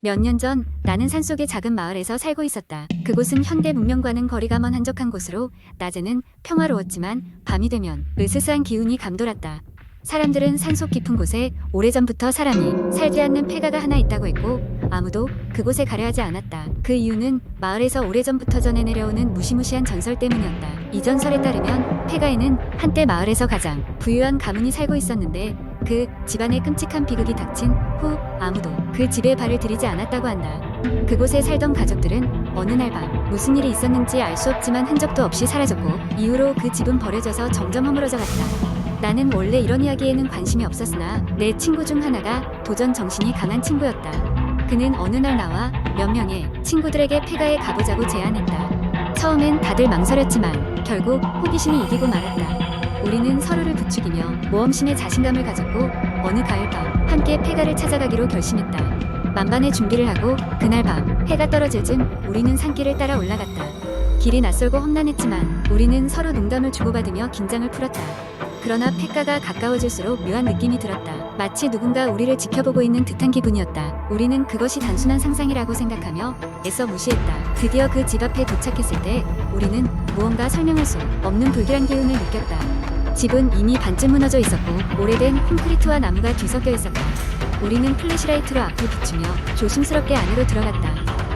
몇 년 전 나는 산속의 작은 마을에서 살고 있었다. 그곳은 현대 문명과는 거리가 먼 한적한 곳으로 낮에는 평화로웠지만 밤이 되면 으스스한 기운이 감돌았다. 사람들은 산속 깊은 곳에 오래전부터 사람이 살지 않는 폐가가 하나 있다고 했고 아무도 그곳에 가려 하지 않았다. 그 이유는 마을에서 오래전부터 전해 내려오는 무시무시한 전설 때문이었다. 이 전설에 따르면 폐가에는 한때 마을에서 가장 부유한 가문이 살고 있었는데 그 집안에 끔찍한 비극이 닥친 후 아무도 그 집에 발을 들이지 않았다고 한다. 그곳에 살던 가족들은 어느 날 밤 무슨 일이 있었는지 알 수 없지만 흔적도 없이 사라졌고 이후로 그 집은 버려져서 점점 허물어져 갔다. 나는 원래 이런 이야기에는 관심이 없었으나 내 친구 중 하나가 도전 정신이 강한 친구였다. 그는 어느 날 나와 몇 명의 친구들에게 폐가에 가보자고 제안했다. 처음엔 다들 망설였지만 결국 호기심이 이기고 말았다. 우리는 서로를 부추기며 모험심에 자신감을 가졌고 어느 가을밤 함께 폐가를 찾아가기로 결심했다. 만반의 준비를 하고 그날 밤 해가 떨어질 즈음 우리는 산길을 따라 올라갔다. 길이 낯설고 험난했지만 우리는 서로 농담을 주고받으며 긴장을 풀었다. 그러나 폐가가 가까워질수록 묘한 느낌이 들었다. 마치 누군가 우리를 지켜보고 있는 듯한 기분이었다. 우리는 그것이 단순한 상상이라고 생각하며 애써 무시했다. 드디어 그 집 앞에 도착했을 때 우리는 무언가 설명할 수 없는 불길한 기운을 느꼈다. 집은 이미 반쯤 무너져 있었고 오래된 콘크리트와 나무가 뒤섞여 있었다. 우리는 플래시라이트로 앞을 비추며 조심스럽게 안으로 들어갔다.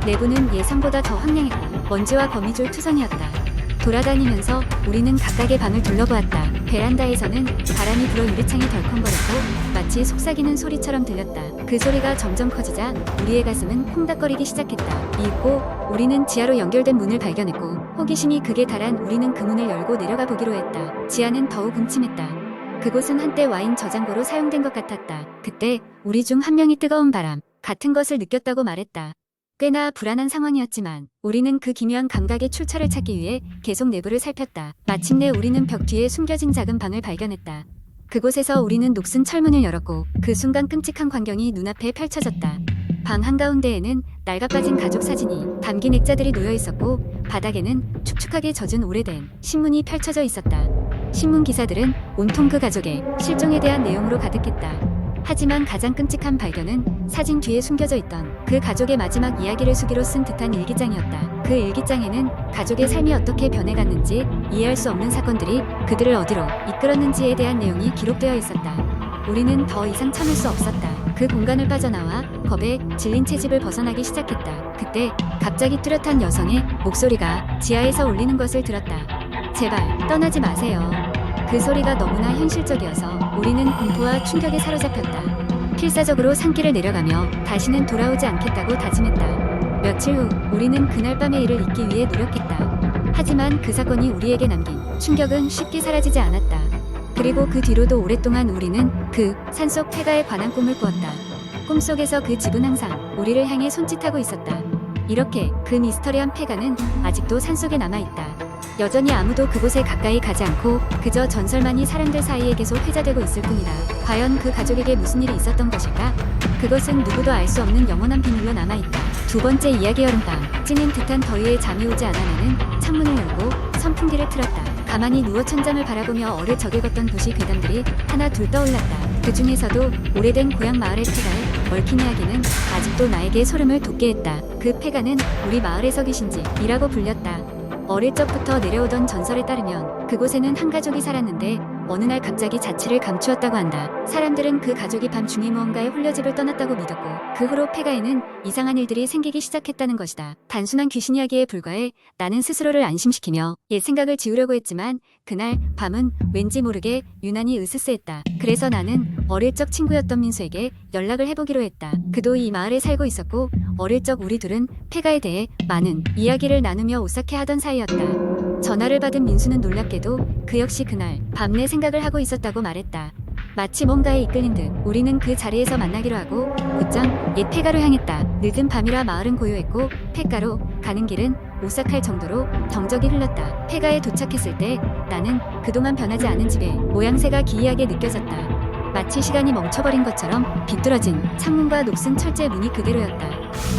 내부는 예상보다 더 황량했고 먼지와 거미줄 투성이었다. 돌아다니면서 우리는 각각의 방을 둘러보았다. 베란다에서는 바람이 불어 유리창이 덜컹거렸고 마치 속삭이는 소리처럼 들렸다. 그 소리가 점점 커지자 우리의 가슴은 콩닥거리기 시작했다. 이윽고 우리는 지하로 연결된 문을 발견했고 호기심이 극에 달한 우리는 그 문을 열고 내려가 보기로 했다. 지하는 더욱 음침했다. 그곳은 한때 와인 저장고로 사용된 것 같았다. 그때 우리 중 한 명이 뜨거운 바람 같은 것을 느꼈다고 말했다. 꽤나 불안한 상황이었지만 우리는 그 기묘한 감각의 출처를 찾기 위해 계속 내부를 살폈다. 마침내 우리는 벽 뒤에 숨겨진 작은 방을 발견했다. 그곳에서 우리는 녹슨 철문을 열었고 그 순간 끔찍한 광경이 눈앞에 펼쳐졌다. 방 한가운데에는 낡아빠진 가족 사진이 담긴 액자들이 놓여 있었고 바닥에는 축축하게 젖은 오래된 신문이 펼쳐져 있었다. 신문 기사들은 온통 그 가족의 실종에 대한 내용으로 가득했다. 하지만 가장 끔찍한 발견은 사진 뒤에 숨겨져 있던 그 가족의 마지막 이야기를 수기로 쓴 듯한 일기장이었다. 그 일기장에는 가족의 삶이 어떻게 변해갔는지 이해할 수 없는 사건들이 그들을 어디로 이끌었는지에 대한 내용이 기록되어 있었다. 우리는 더 이상 참을 수 없었다. 그 공간을 빠져나와 겁에 질린 채집을 벗어나기 시작했다. 그때 갑자기 뚜렷한 여성의 목소리가 지하에서 울리는 것을 들었다. 제발 떠나지 마세요. 그 소리가 너무나 현실적이어서 우리는 공포와 충격에 사로잡혔다. 필사적으로 산길을 내려가며 다시는 돌아오지 않겠다고 다짐했다. 며칠 후 우리는 그날 밤의 일을 잊기 위해 노력했다. 하지만 그 사건이 우리에게 남긴 충격은 쉽게 사라지지 않았다. 그리고 그 뒤로도 오랫동안 우리는 그 산속 폐가에 관한 꿈을 꾸었다. 꿈속에서 그 집은 항상 우리를 향해 손짓하고 있었다. 이렇게 그 미스터리한 폐가는 아직도 산속에 남아있다. 여전히 아무도 그곳에 가까이 가지 않고 그저 전설만이 사람들 사이에 계속 회자되고 있을 뿐이다. 과연 그 가족에게 무슨 일이 있었던 것일까? 그것은 누구도 알 수 없는 영원한 비밀로 남아있다. 두 번째 이야기. 여름밤 찌는 듯한 더위에 잠이 오지 않아 나는 창문을 열고 선풍기를 틀었다. 가만히 누워 천장을 바라보며 어릴 적에 걷던 도시 괴담들이 하나 둘 떠올랐다. 그 중에서도 오래된 고향 마을의 폐가의 얽힌 이야기는 아직도 나에게 소름을 돋게 했다. 그 폐가는 우리 마을에서 귀신집이라고 불렸다. 어릴 적부터 내려오던 전설에 따르면 그곳에는 한 가족이 살았는데 어느 날 갑자기 자취를 감추었다고 한다. 사람들은 그 가족이 밤중에 무언가에 홀려 집을 떠났다고 믿었고 그 후로 폐가에는 이상한 일들이 생기기 시작했다는 것이다. 단순한 귀신 이야기에 불과해 나는 스스로를 안심시키며 옛 생각을 지우려고 했지만 그날 밤은 왠지 모르게 유난히 으스스했다. 그래서 나는 어릴 적 친구였던 민수에게 연락을 해보기로 했다. 그도 이 마을에 살고 있었고 어릴 적 우리 둘은 폐가에 대해 많은 이야기를 나누며 오싹해하던 사이였다. 전화를 받은 민수는 놀랍게도 그 역시 그날 밤 내 생각을 하고 있었다고 말했다. 마치 뭔가에 이끌린 듯 우리는 그 자리에서 만나기로 하고 곧장 옛 폐가로 향했다. 늦은 밤이라 마을은 고요했고 폐가로 가는 길은 오싹할 정도로 정적이 흘렀다. 폐가에 도착했을 때 나는 그동안 변하지 않은 집의 모양새가 기이하게 느껴졌다. 마치 시간이 멈춰버린 것처럼 비뚤어진 창문과 녹슨 철제 문이 그대로였다.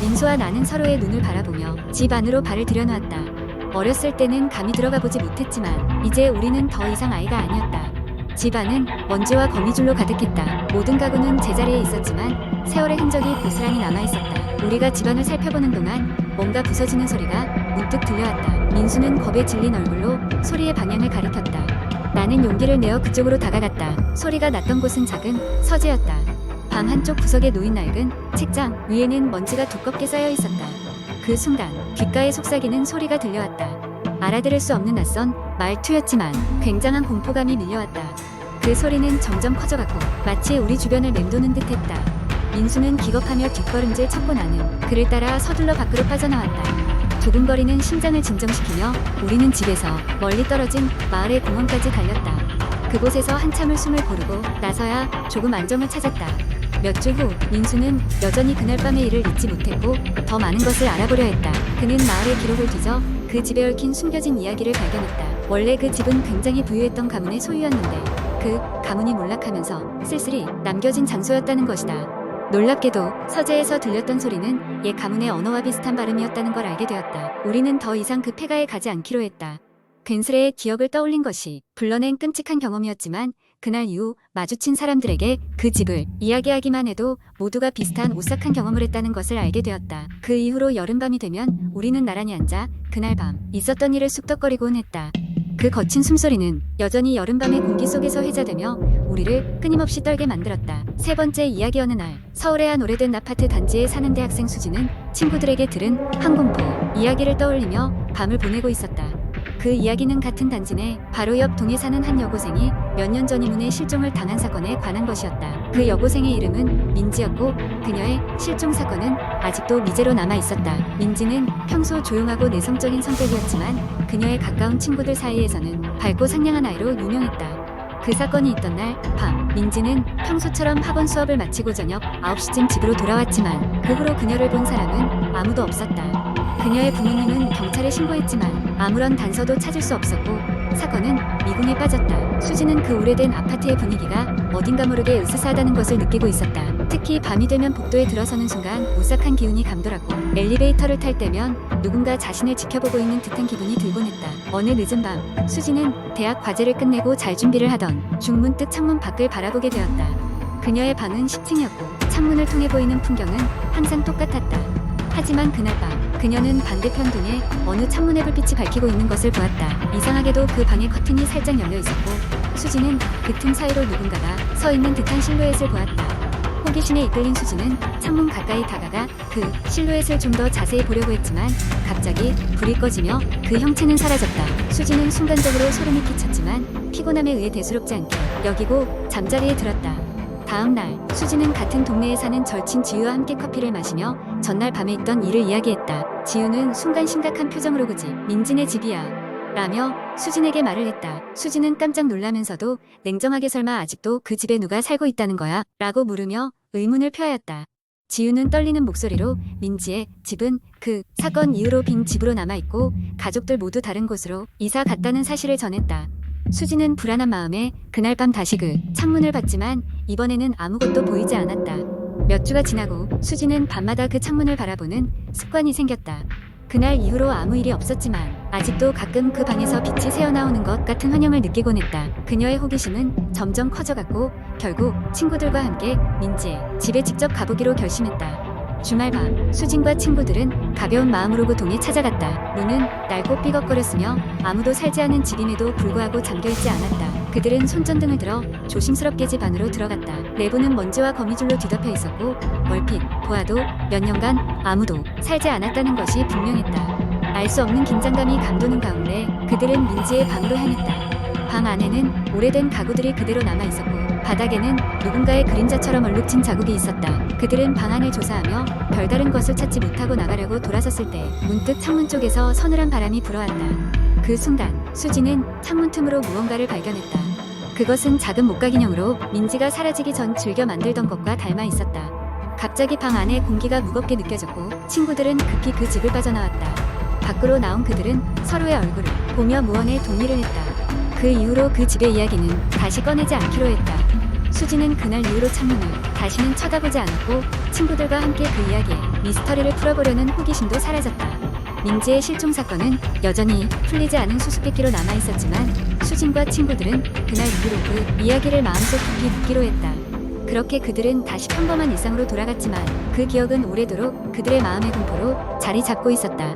민수와 나는 서로의 눈을 바라보며 집 안으로 발을 들여놓았다. 어렸을 때는 감히 들어가 보지 못했지만 이제 우리는 더 이상 아이가 아니었다. 집 안은 먼지와 거미줄로 가득했다. 모든 가구는 제자리에 있었지만 세월의 흔적이 고스란히 남아있었다. 우리가 집안을 살펴보는 동안 뭔가 부서지는 소리가 문득 들려왔다. 민수는 겁에 질린 얼굴로 소리의 방향을 가리켰다. 나는 용기를 내어 그쪽으로 다가갔다. 소리가 났던 곳은 작은 서재였다. 방 한쪽 구석에 놓인 낡은 책장 위에는 먼지가 두껍게 쌓여 있었다. 그 순간 귓가에 속삭이는 소리가 들려왔다. 알아들을 수 없는 낯선 말투였지만 굉장한 공포감이 밀려왔다. 그 소리는 점점 커져가고 마치 우리 주변을 맴도는 듯했다. 민수는 기겁하며 뒷걸음질 쳤고 나는 그를 따라 서둘러 밖으로 빠져나왔다. 두근거리는 심장을 진정시키며 우리는 집에서 멀리 떨어진 마을의 공원까지 달렸다. 그곳에서 한참을 숨을 고르고 나서야 조금 안정을 찾았다. 몇 주 후 민수는 여전히 그날 밤의 일을 잊지 못했고 더 많은 것을 알아보려 했다. 그는 마을의 기록을 뒤져 그 집에 얽힌 숨겨진 이야기를 발견했다. 원래 그 집은 굉장히 부유했던 가문의 소유였는데 그 가문이 몰락하면서 쓸쓸히 남겨진 장소였다는 것이다. 놀랍게도 서재에서 들렸던 소리는 옛 가문의 언어와 비슷한 발음이었다는 걸 알게 되었다. 우리는 더 이상 그 폐가에 가지 않기로 했다. 괜스레의 기억을 떠올린 것이 불러낸 끔찍한 경험이었지만 그날 이후 마주친 사람들에게 그 집을 이야기하기만 해도 모두가 비슷한 오싹한 경험을 했다는 것을 알게 되었다. 그 이후로 여름밤이 되면 우리는 나란히 앉아 그날 밤 있었던 일을 쑥덕거리곤 했다. 그 거친 숨소리는 여전히 여름밤의 공기 속에서 회자되며 우리를 끊임없이 떨게 만들었다. 세 번째 이야기. 어느 날 서울의 한 오래된 아파트 단지에 사는 대학생 수지는 친구들에게 들은 항공포 이야기를 떠올리며 밤을 보내고 있었다. 그 이야기는 같은 단지 내 바로 옆 동에 사는 한 여고생이 몇 년 전 이문에 실종을 당한 사건에 관한 것이었다. 그 여고생의 이름은 민지였고 그녀의 실종 사건은 아직도 미제로 남아 있었다. 민지는 평소 조용하고 내성적인 성격이었지만 그녀의 가까운 친구들 사이에서는 밝고 상냥한 아이로 유명했다. 그 사건이 있던 날 밤 민지는 평소처럼 학원 수업을 마치고 저녁 9시쯤 집으로 돌아왔지만 그 후로 그녀를 본 사람은 아무도 없었다. 그녀의 부모님은 경찰에 신고했지만 아무런 단서도 찾을 수 없었고 사건은 미궁에 빠졌다. 수지는 그 오래된 아파트의 분위기가 어딘가 모르게 으스스하다는 것을 느끼고 있었다. 특히 밤이 되면 복도에 들어서는 순간 오싹한 기운이 감돌았고 엘리베이터를 탈 때면 누군가 자신을 지켜보고 있는 듯한 기분이 들곤 했다. 어느 늦은 밤 수지는 대학 과제를 끝내고 잘 준비를 하던 중 문득 창문 밖을 바라보게 되었다. 그녀의 방은 10층이었고 창문을 통해 보이는 풍경은 항상 똑같았다. 하지만 그날 밤 그녀는 반대편 등에 어느 창문의 불빛이 밝히고 있는 것을 보았다. 이상하게도 그 방의 커튼이 살짝 열려 있었고 수지는 그 틈 사이로 누군가가 서 있는 듯한 실루엣을 보았다. 호기심에 이끌린 수지는 창문 가까이 다가가 그 실루엣을 좀 더 자세히 보려고 했지만 갑자기 불이 꺼지며 그 형체는 사라졌다. 수지는 순간적으로 소름이 끼쳤지만 피곤함에 의해 대수롭지 않게 여기고 잠자리에 들었다. 다음 날 수지는 같은 동네에 사는 절친 지우와 함께 커피를 마시며 전날 밤에 있던 일을 이야기했다. 지우는 순간 심각한 표정으로 그지 민지네 집이야 라며 수진에게 말을 했다. 수지는 깜짝 놀라면서도 냉정하게 설마 아직도 그 집에 누가 살고 있다는 거야? 라고 물으며 의문을 표하였다. 지우는 떨리는 목소리로 민지의 집은 그 사건 이후로 빈 집으로 남아있고 가족들 모두 다른 곳으로 이사 갔다는 사실을 전했다. 수지는 불안한 마음에 그날 밤 다시 그 창문을 봤지만 이번에는 아무것도 보이지 않았다. 몇 주가 지나고 수지는 밤마다 그 창문을 바라보는 습관이 생겼다. 그날 이후로 아무 일이 없었지만 아직도 가끔 그 방에서 빛이 새어나오는 것 같은 환영을 느끼곤 했다. 그녀의 호기심은 점점 커져갔고 결국 친구들과 함께 민지의 집에 직접 가보기로 결심했다. 주말 밤 수진과 친구들은 가벼운 마음으로 그 동에 찾아갔다. 문은 낡고 삐걱거렸으며 아무도 살지 않은 집임에도 불구하고 잠겨있지 않았다. 그들은 손전등을 들어 조심스럽게 집 안으로 들어갔다. 내부는 먼지와 거미줄로 뒤덮여 있었고 얼핏 보아도 몇 년간 아무도 살지 않았다는 것이 분명했다. 알 수 없는 긴장감이 감도는 가운데 그들은 민지의 방으로 향했다. 방 안에는 오래된 가구들이 그대로 남아있었고 바닥에는 누군가의 그림자처럼 얼룩진 자국이 있었다. 그들은 방 안을 조사하며 별다른 것을 찾지 못하고 나가려고 돌아섰을 때 문득 창문 쪽에서 서늘한 바람이 불어왔다. 그 순간 수지는 창문 틈으로 무언가를 발견했다. 그것은 작은 목각인형으로 민지가 사라지기 전 즐겨 만들던 것과 닮아 있었다. 갑자기 방 안에 공기가 무겁게 느껴졌고 친구들은 급히 그 집을 빠져나왔다. 밖으로 나온 그들은 서로의 얼굴을 보며 무언에 동의를 했다. 그 이후로 그 집의 이야기는 다시 꺼내지 않기로 했다. 수지는 그날 이후로 창문을 다시는 쳐다보지 않았고 친구들과 함께 그 이야기에 미스터리를 풀어보려는 호기심도 사라졌다. 민지의 실종 사건은 여전히 풀리지 않은 수수께끼로 남아있었지만 수진과 친구들은 그날 이후로 그 이야기를 마음속 깊이 묻기로 했다. 그렇게 그들은 다시 평범한 일상으로 돌아갔지만 그 기억은 오래도록 그들의 마음의 공포로 자리 잡고 있었다.